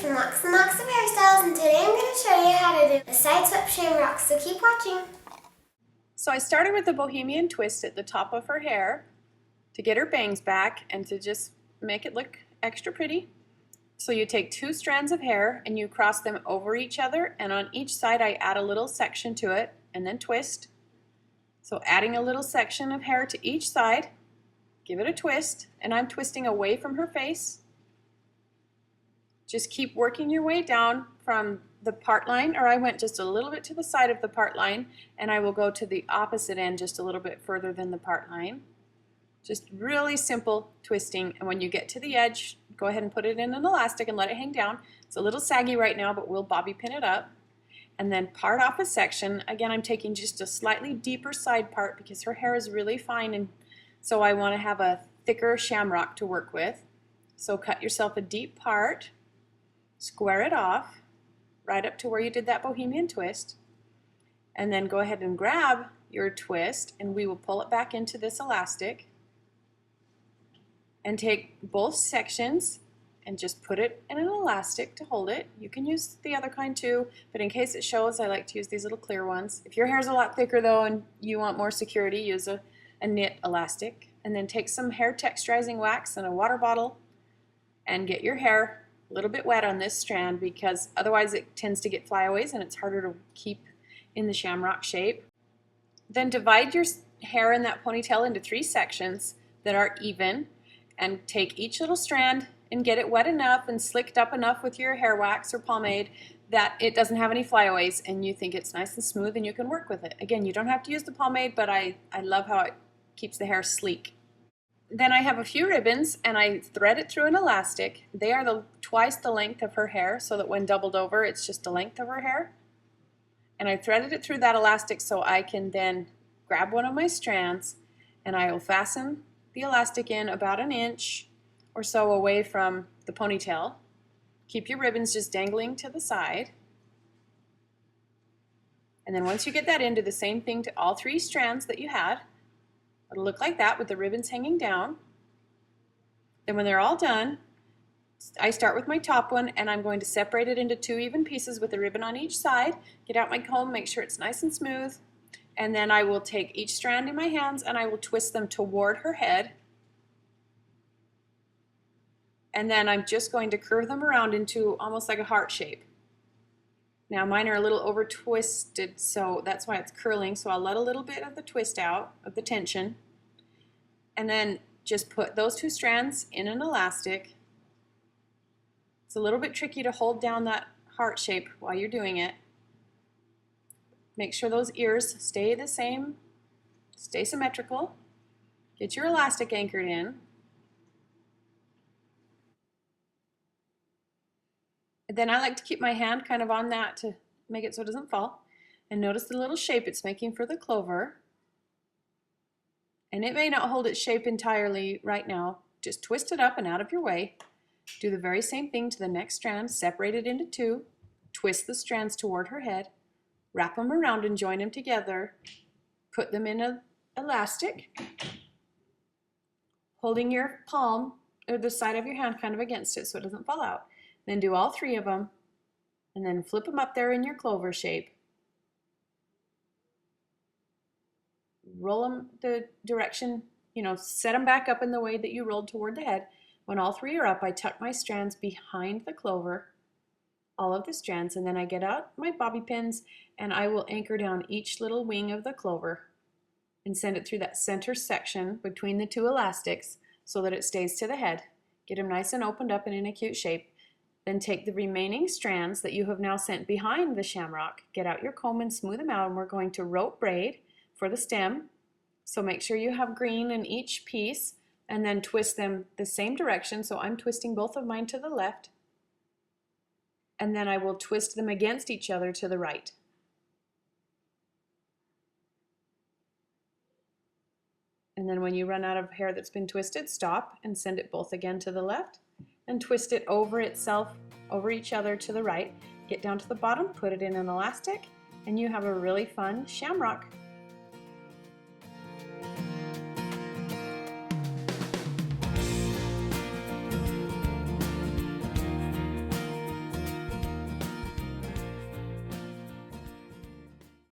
from Locks and Locks of Hairstyles, and today I'm going to show you how to do a side swept shamrock, so keep watching. So I started with the bohemian twist at the top of her hair to get her bangs back and to just make it look extra pretty. So you take 2 strands of hair and you cross them over each other, and on each side I add a little section to it and then twist. So adding a little section of hair to each side, give it a twist, and I'm twisting away from her face. Just keep working your way down from the part line, or I went just a little bit to the side of the part line, and I will go to the opposite end just a little bit further than the part line. Just really simple twisting, and when you get to the edge, go ahead and put it in an elastic and let it hang down. It's a little saggy right now, but we'll bobby pin it up. And then part off a section. Again, I'm taking just a slightly deeper side part because her hair is really fine, and so I want to have a thicker shamrock to work with. So cut yourself a deep part, square it off right up to where you did that bohemian twist, and then go ahead and grab your twist, and we will pull it back into this elastic and take both sections and just put it in an elastic to hold it. You can use the other kind too, but in case it shows, I like to use these little clear ones. If your hair is a lot thicker though and you want more security, use a knit elastic, and then take some hair texturizing wax and a water bottle and get your hair a little bit wet on this strand, because otherwise it tends to get flyaways and it's harder to keep in the shamrock shape. Then divide your hair in that ponytail into 3 sections that are even, and take each little strand and get it wet enough and slicked up enough with your hair wax or pomade that it doesn't have any flyaways and you think it's nice and smooth and you can work with it. Again, you don't have to use the pomade, but I love how it keeps the hair sleek. Then I have a few ribbons and I thread it through an elastic. They are twice the length of her hair, so that when doubled over it's just the length of her hair. And I threaded it through that elastic so I can then grab one of my strands and I will fasten the elastic in about 1 inch or so away from the ponytail. Keep your ribbons just dangling to the side. And then once you get that in, do the same thing to all 3 strands that you had. It'll look like that with the ribbons hanging down. Then when they're all done, I start with my top one and I'm going to separate it into 2 even pieces with a ribbon on each side. Get out my comb, make sure it's nice and smooth, and then I will take each strand in my hands and I will twist them toward her head. And then I'm just going to curve them around into almost like a heart shape. Now mine are a little over twisted, so that's why it's curling, so I'll let a little bit of the twist out, of the tension, and then just put those 2 strands in an elastic. It's a little bit tricky to hold down that heart shape while you're doing it. Make sure those ears stay the same, stay symmetrical. Get your elastic anchored in. Then I like to keep my hand kind of on that to make it so it doesn't fall. And notice the little shape it's making for the clover. And it may not hold its shape entirely right now. Just twist it up and out of your way. Do the very same thing to the next strand. Separate it into 2. Twist the strands toward her head. Wrap them around and join them together. Put them in an elastic, holding your palm or the side of your hand kind of against it so it doesn't fall out. Then do all 3 of them and then flip them up there in your clover shape. Roll them the direction, set them back up in the way that you rolled toward the head. When all 3 are up, I tuck my strands behind the clover, all of the strands, and then I get out my bobby pins and I will anchor down each little wing of the clover and send it through that center section between the 2 elastics so that it stays to the head. Get them nice and opened up and in a cute shape. Then take the remaining strands that you have now sent behind the shamrock, get out your comb and smooth them out, and we're going to rope braid for the stem. So make sure you have green in each piece and then twist them the same direction. So I'm twisting both of mine to the left, and then I will twist them against each other to the right. And then when you run out of hair that's been twisted, stop and send it both again to the left and twist it over itself, over each other to the right. Get down to the bottom, put it in an elastic, and you have a really fun shamrock.